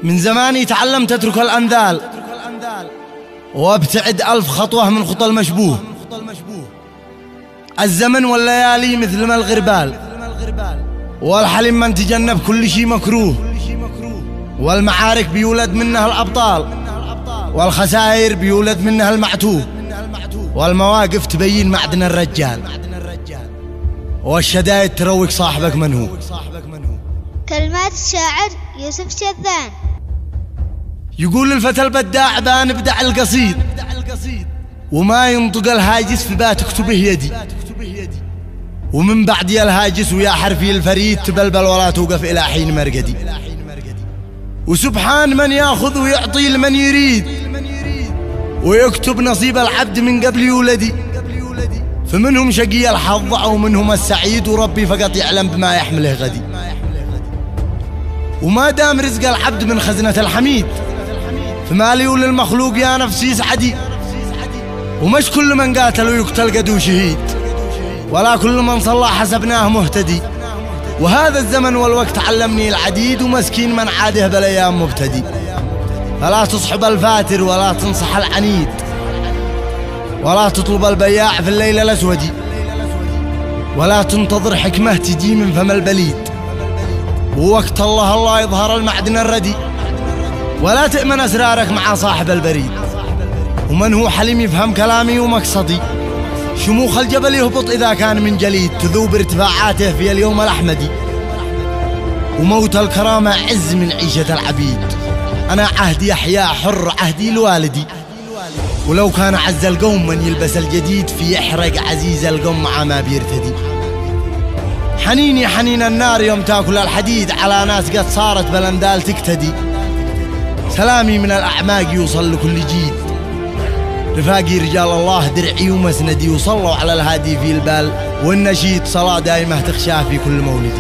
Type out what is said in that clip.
من زماني تعلمت أترك الأنذال وابتعد 1000 خطوة من خطى المشبوه. الزمن والليالي مثل ما الغربال، والحلم من تجنب كل شي مكروه. والمعارك بيولد منها الأبطال، والخسائر بيولد منها المعتوه. والمواقف تبين معدن الرجال، والشدائد تروق صاحبك من هو. كلمات الشاعر يوسف شذان. يقول الفتى البداع بان ابدع القصيد، وما ينطق الهاجس فبا تكتبه يدي. ومن بعد يا الهاجس ويا حرفي الفريد تبلبل ولا توقف إلى حين مرقدي. وسبحان من ياخذ ويعطي لمن يريد، ويكتب نصيب العبد من قبل يولدي. فمنهم شقي الحظ أو منهم السعيد، وربي فقط يعلم بما يحمله غدي. وما دام رزق العبد من خزنة الحميد، فما لي وللمخلوق يا نفسي سعدي. ومش كل من قاتل ويقتل قدو شهيد، ولا كل من صلى حسبناه مهتدي. وهذا الزمن والوقت علمني العديد، ومسكين من عاده بالايام مبتدي. فلا تصحب الفاتر ولا تنصح العنيد، ولا تطلب البياع في الليل الاسود، ولا تنتظر حكمه تجي من فم البليد. ووقت الله يظهر المعدن الردي، ولا تأمن أسرارك مع صاحب البريد. ومن هو حليم يفهم كلامي ومقصدي، شموخ الجبل يهبط إذا كان من جليد، تذوب ارتفاعاته في اليوم الأحمدي. وموت الكرامة عز من عيشة العبيد. أنا عهدي أحياء حر عهدي لوالدي، ولو كان عز القوم من يلبس الجديد، في يحرق عزيز القوم مع ما بيرتدي. حنيني حنين النار يوم تاكل الحديد، على ناس قد صارت بلندال تقتدي. سلامي من الأعماق يوصل لكل جيد، رفاقي رجال الله درعي ومسندي. وصلوا على الهادي في البال، والنشيد صلاة دائمة تخشاه في كل مولد.